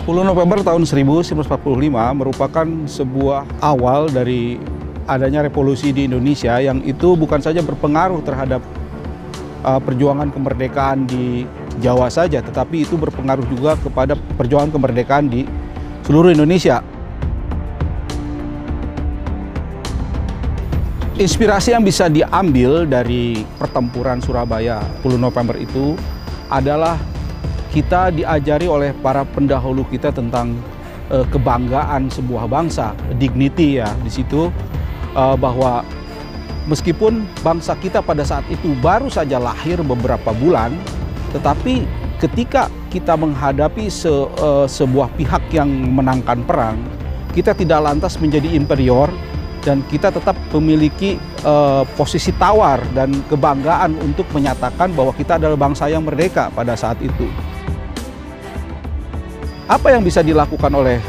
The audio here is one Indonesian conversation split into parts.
10 November tahun 1945 merupakan sebuah awal dari adanya revolusi di Indonesia yang itu bukan saja berpengaruh terhadap perjuangan kemerdekaan di Jawa saja, tetapi itu berpengaruh juga kepada perjuangan kemerdekaan di seluruh Indonesia. Inspirasi yang bisa diambil dari pertempuran Surabaya 10 November itu adalah kita diajari oleh para pendahulu kita tentang kebanggaan sebuah bangsa, dignity ya di situ, bahwa meskipun bangsa kita pada saat itu baru saja lahir beberapa bulan, tetapi ketika kita menghadapi sebuah pihak yang menangkan perang, kita tidak lantas menjadi inferior dan kita tetap memiliki posisi tawar dan kebanggaan untuk menyatakan bahwa kita adalah bangsa yang merdeka pada saat itu. Apa yang bisa dilakukan oleh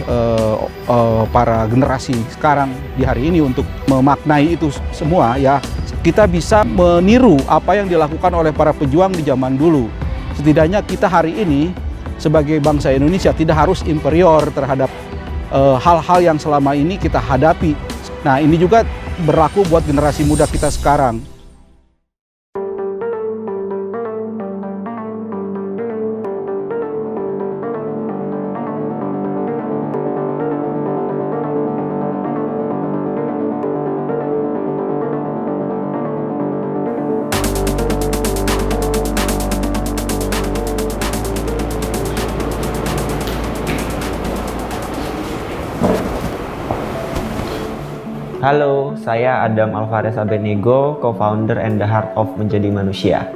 para generasi sekarang di hari ini untuk memaknai itu semua ya, kita bisa meniru apa yang dilakukan oleh para pejuang di zaman dulu. Setidaknya kita hari ini sebagai bangsa Indonesia tidak harus inferior terhadap hal-hal yang selama ini kita hadapi. Nah, ini juga berlaku buat generasi muda kita sekarang. Halo, saya Adam Alvarez Abednego, co-founder and the heart of Menjadi Manusia.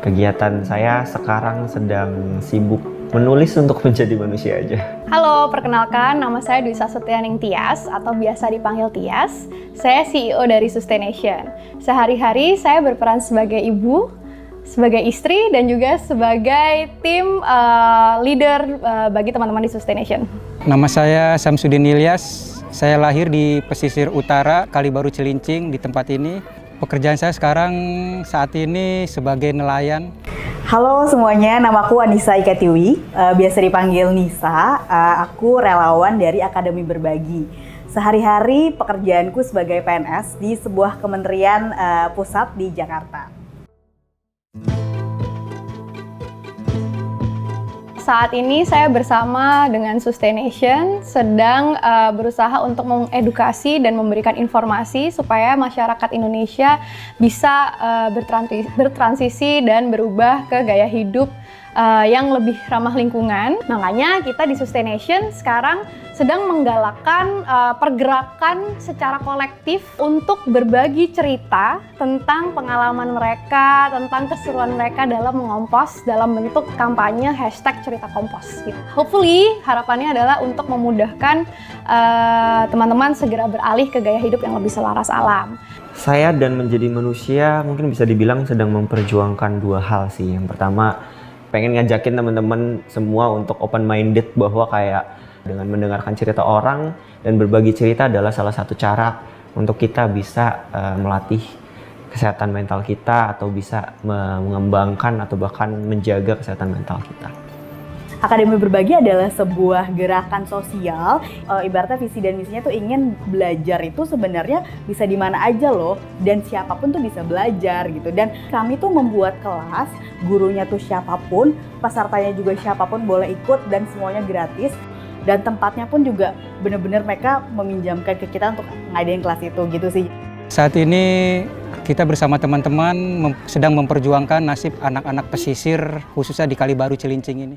Kegiatan saya sekarang sedang sibuk menulis untuk menjadi manusia aja. Halo, perkenalkan nama saya Dwi Sasutianing Tias atau biasa dipanggil Tias. Saya CEO dari Sustaination. Sehari-hari saya berperan sebagai ibu, sebagai istri, dan juga sebagai tim leader bagi teman-teman di Sustaination. Nama saya Samsudin Ilyas. Saya lahir di pesisir utara Kalibaru Cilincing di tempat ini. Pekerjaan saya sekarang saat ini sebagai nelayan. Halo semuanya, namaku Anissa Ikatiwi, biasa dipanggil Nisa. Aku relawan dari Akademi Berbagi. Sehari-hari pekerjaanku sebagai PNS di sebuah kementerian pusat di Jakarta. Saat ini saya bersama dengan Sustaination sedang berusaha untuk mengedukasi dan memberikan informasi supaya masyarakat Indonesia bisa bertransisi dan berubah ke gaya hidup yang lebih ramah lingkungan. Makanya kita di Sustaination sekarang sedang menggalakkan pergerakan secara kolektif untuk berbagi cerita tentang pengalaman mereka, tentang keseruan mereka dalam mengompos dalam bentuk kampanye #ceritakompos. Gitu. Hopefully harapannya adalah untuk memudahkan teman-teman segera beralih ke gaya hidup yang lebih selaras alam. Saya dan Menjadi Manusia mungkin bisa dibilang sedang memperjuangkan dua hal sih. Yang pertama, pengen ngajakin teman-teman semua untuk open-minded bahwa kayak dengan mendengarkan cerita orang dan berbagi cerita adalah salah satu cara untuk kita bisa melatih kesehatan mental kita atau bisa mengembangkan atau bahkan menjaga kesehatan mental kita. Akademi Berbagi adalah sebuah gerakan sosial, ibaratnya visi dan misinya tuh ingin belajar itu sebenarnya bisa di mana aja loh, dan siapapun tuh bisa belajar gitu. Dan kami tuh membuat kelas, gurunya tuh siapapun, pesertanya juga siapapun boleh ikut dan semuanya gratis. Dan tempatnya pun juga benar-benar mereka meminjamkan ke kita untuk ngadain kelas itu gitu sih. Saat ini kita bersama teman-teman sedang memperjuangkan nasib anak-anak pesisir khususnya di Kalibaru Cilincing ini.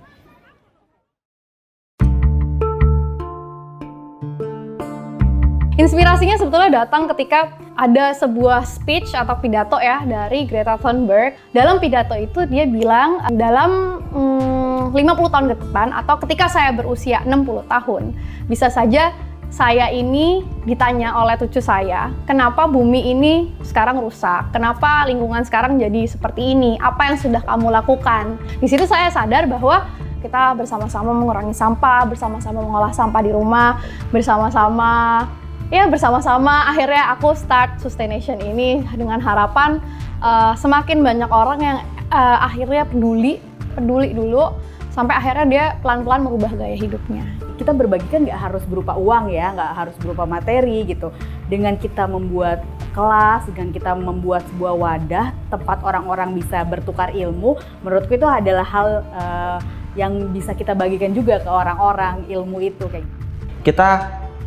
Inspirasinya sebetulnya datang ketika ada sebuah speech atau pidato ya dari Greta Thunberg. Dalam pidato itu dia bilang dalam 50 tahun ke depan atau ketika saya berusia 60 tahun, bisa saja saya ini ditanya oleh cucu saya, kenapa bumi ini sekarang rusak? Kenapa lingkungan sekarang jadi seperti ini? Apa yang sudah kamu lakukan? Di situ saya sadar bahwa kita bersama-sama mengurangi sampah, bersama-sama mengolah sampah di rumah, bersama-sama akhirnya aku start Sustaination ini dengan harapan semakin banyak orang yang akhirnya peduli dulu sampai akhirnya dia pelan-pelan merubah gaya hidupnya. kita berbagi kan nggak harus berupa uang ya, nggak harus berupa materi gitu. Dengan kita membuat kelas, dengan kita membuat sebuah wadah tempat orang-orang bisa bertukar ilmu, menurutku itu adalah hal yang bisa kita bagikan juga ke orang-orang, ilmu itu kayak gitu. Kita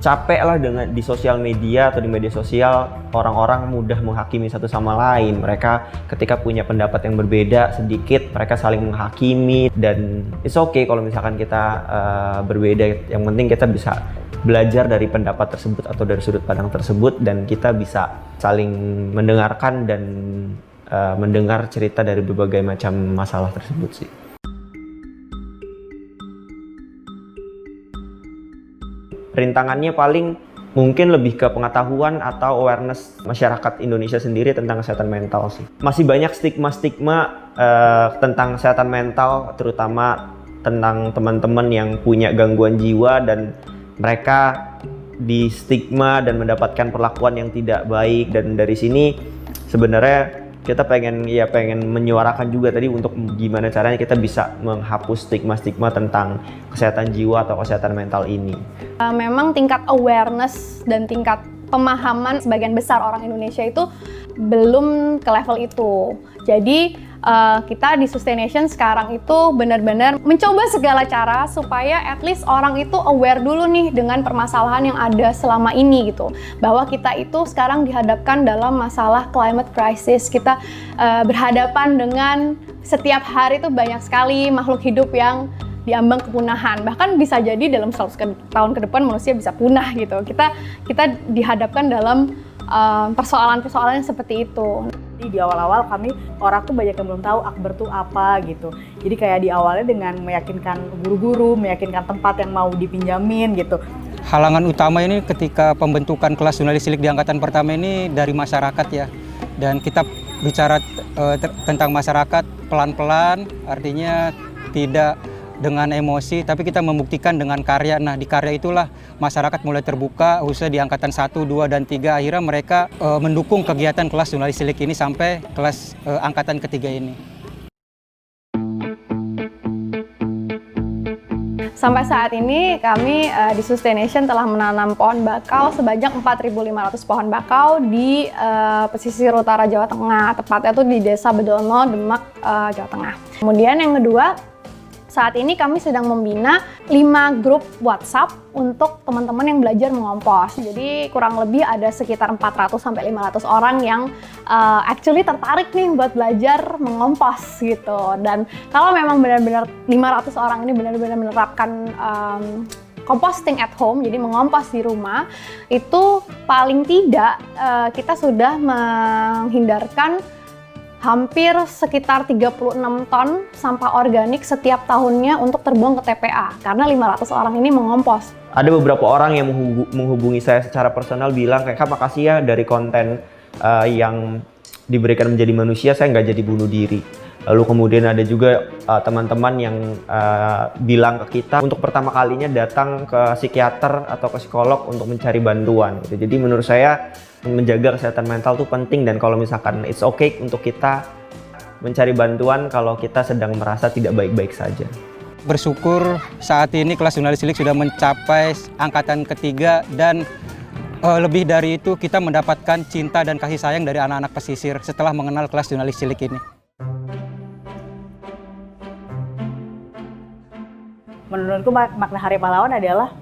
capek lah dengan di sosial media atau di media sosial orang-orang mudah menghakimi satu sama lain. Mereka ketika punya pendapat yang berbeda sedikit mereka saling menghakimi, dan it's okay kalau misalkan kita berbeda. Yang penting kita bisa belajar dari pendapat tersebut atau dari sudut pandang tersebut, dan kita bisa saling mendengarkan dan mendengar cerita dari berbagai macam masalah tersebut sih. Rintangannya paling mungkin lebih ke pengetahuan atau awareness masyarakat Indonesia sendiri tentang kesehatan mental sih. Masih banyak stigma-stigma tentang kesehatan mental, terutama tentang teman-teman yang punya gangguan jiwa, dan mereka di stigma dan mendapatkan perlakuan yang tidak baik. Dan dari sini sebenarnya kita pengen menyuarakan juga tadi untuk gimana caranya kita bisa menghapus stigma-stigma tentang kesehatan jiwa atau kesehatan mental ini. Memang tingkat awareness dan tingkat pemahaman sebagian besar orang Indonesia itu belum ke level itu. Jadi kita di Sustaination sekarang itu benar-benar mencoba segala cara supaya at least orang itu aware dulu nih dengan permasalahan yang ada selama ini gitu. Bahwa kita itu sekarang dihadapkan dalam masalah climate crisis. Kita berhadapan dengan setiap hari itu banyak sekali makhluk hidup yang diambang kepunahan. Bahkan bisa jadi dalam 100 tahun ke depan manusia bisa punah gitu. Kita dihadapkan dalam persoalan-persoalan yang seperti itu. Di awal-awal orang tuh banyak yang belum tahu Akber tuh apa gitu. Jadi kayak di awalnya dengan meyakinkan guru-guru, meyakinkan tempat yang mau dipinjamin gitu. Halangan utama ini ketika pembentukan kelas jurnalis cilik di angkatan pertama ini dari masyarakat ya. Dan kita bicara tentang masyarakat pelan-pelan, artinya tidak dengan emosi, tapi kita membuktikan dengan karya. Nah, di karya itulah masyarakat mulai terbuka, khususnya di angkatan 1, 2, dan 3. Akhirnya mereka mendukung kegiatan kelas jurnalis cilik ini sampai kelas angkatan ketiga ini. Sampai saat ini kami di Sustaination telah menanam pohon bakau sebanyak 4.500 pohon bakau di pesisir utara Jawa Tengah, tepatnya itu di Desa Bedono, Demak, Jawa Tengah. Kemudian yang kedua, saat ini kami sedang membina 5 grup WhatsApp untuk teman-teman yang belajar mengompos. Jadi kurang lebih ada sekitar 400-500 orang yang actually tertarik nih buat belajar mengompos gitu. Dan kalau memang benar-benar 500 orang ini benar-benar menerapkan composting at home, jadi mengompos di rumah, itu paling tidak kita sudah menghindarkan hampir sekitar 36 ton sampah organik setiap tahunnya untuk terbuang ke TPA karena 500 orang ini mengompos. Ada beberapa orang yang menghubungi saya secara personal bilang kayak, "Kak, makasih ya dari konten yang diberikan menjadi manusia, saya nggak jadi bunuh diri." Lalu kemudian ada juga teman-teman yang bilang ke kita untuk pertama kalinya datang ke psikiater atau ke psikolog untuk mencari bantuan gitu. Jadi menurut saya menjaga kesehatan mental itu penting, dan kalau misalkan it's okay untuk kita mencari bantuan kalau kita sedang merasa tidak baik-baik saja. Bersyukur saat ini kelas jurnalis cilik sudah mencapai angkatan ketiga, dan lebih dari itu kita mendapatkan cinta dan kasih sayang dari anak-anak pesisir setelah mengenal kelas jurnalis cilik ini. Menurutku makna Hari Pahlawan adalah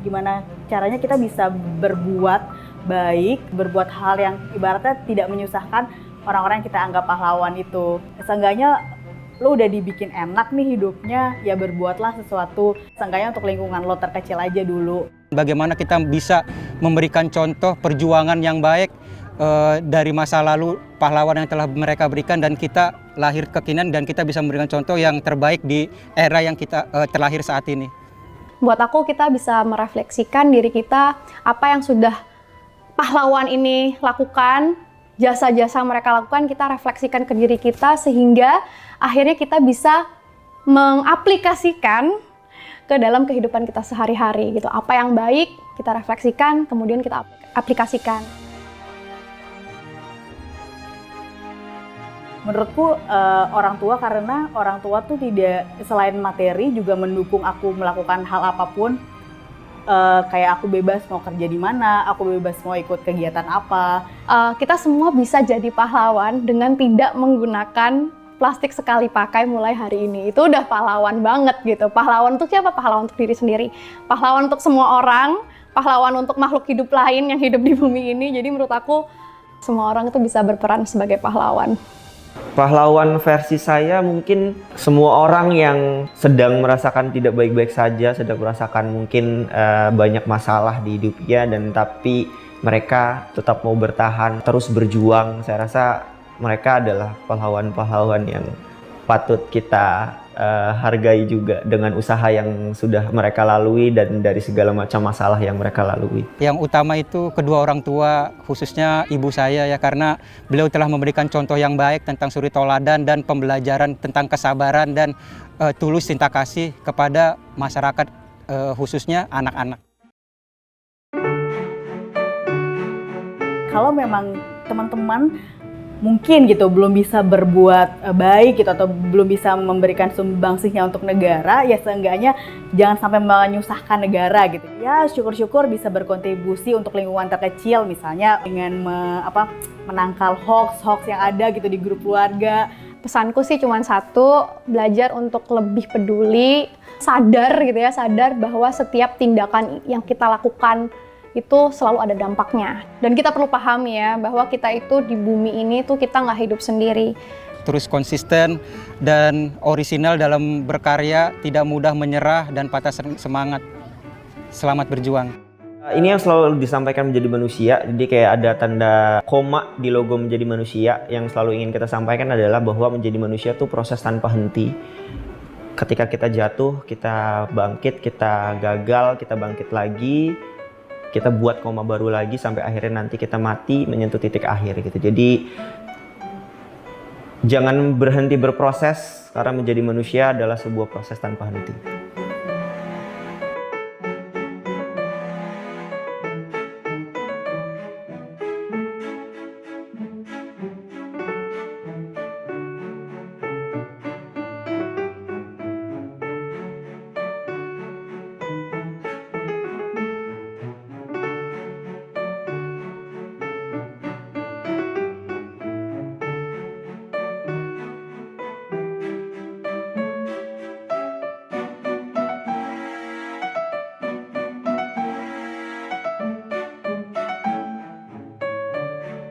gimana caranya kita bisa berbuat baik, berbuat hal yang ibaratnya tidak menyusahkan orang-orang yang kita anggap pahlawan itu. Seenggaknya lo udah dibikin enak nih hidupnya, ya berbuatlah sesuatu seenggaknya untuk lingkungan lo terkecil aja dulu. Bagaimana kita bisa memberikan contoh perjuangan yang baik dari masa lalu pahlawan yang telah mereka berikan, dan kita lahir kekinian dan kita bisa memberikan contoh yang terbaik di era yang kita terlahir saat ini. Buat aku, kita bisa merefleksikan diri kita, apa yang sudah pahlawan ini lakukan, jasa-jasa mereka lakukan, kita refleksikan ke diri kita sehingga akhirnya kita bisa mengaplikasikan ke dalam kehidupan kita sehari-hari gitu. Apa yang baik kita refleksikan, kemudian kita aplikasikan. menurutku orang tua, karena orang tua tuh tidak selain materi juga mendukung aku melakukan hal apapun. Kayak aku bebas mau kerja di mana, aku bebas mau ikut kegiatan apa. Kita semua bisa jadi pahlawan dengan tidak menggunakan plastik sekali pakai mulai hari ini. Itu udah pahlawan banget gitu. Pahlawan untuk siapa? Pahlawan untuk diri sendiri. Pahlawan untuk semua orang, pahlawan untuk makhluk hidup lain yang hidup di bumi ini. Jadi menurut aku semua orang itu bisa berperan sebagai pahlawan. Pahlawan versi saya mungkin semua orang yang sedang merasakan tidak baik-baik saja, sedang merasakan mungkin banyak masalah di hidupnya, dan tapi mereka tetap mau bertahan, terus berjuang. Saya rasa mereka adalah pahlawan-pahlawan yang patut kita hargai juga dengan usaha yang sudah mereka lalui dan dari segala macam masalah yang mereka lalui. Yang utama itu kedua orang tua, khususnya ibu saya ya, karena beliau telah memberikan contoh yang baik tentang suri tauladan dan pembelajaran tentang kesabaran dan tulus cinta kasih kepada masyarakat, khususnya anak-anak. Kalau memang teman-teman mungkin gitu belum bisa berbuat baik gitu atau belum bisa memberikan sumbangsihnya untuk negara, ya seenggaknya jangan sampai menyusahkan negara gitu. Ya syukur-syukur bisa berkontribusi untuk lingkungan terkecil, misalnya dengan menangkal hoax yang ada gitu di grup keluarga. Pesanku sih cuma satu, belajar untuk lebih peduli, sadar gitu ya, sadar bahwa setiap tindakan yang kita lakukan itu selalu ada dampaknya. Dan kita perlu pahami ya, bahwa kita itu di bumi ini tuh kita nggak hidup sendiri. Terus konsisten dan orisinal dalam berkarya, tidak mudah menyerah dan patah semangat. Selamat berjuang. Ini yang selalu disampaikan menjadi manusia, jadi kayak ada tanda koma di logo menjadi manusia. Yang selalu ingin kita sampaikan adalah bahwa menjadi manusia itu proses tanpa henti. Ketika kita jatuh, kita bangkit, kita gagal, kita bangkit lagi, kita buat koma baru lagi sampai akhirnya nanti kita mati menyentuh titik akhir gitu. Jadi jangan berhenti berproses, karena menjadi manusia adalah sebuah proses tanpa henti.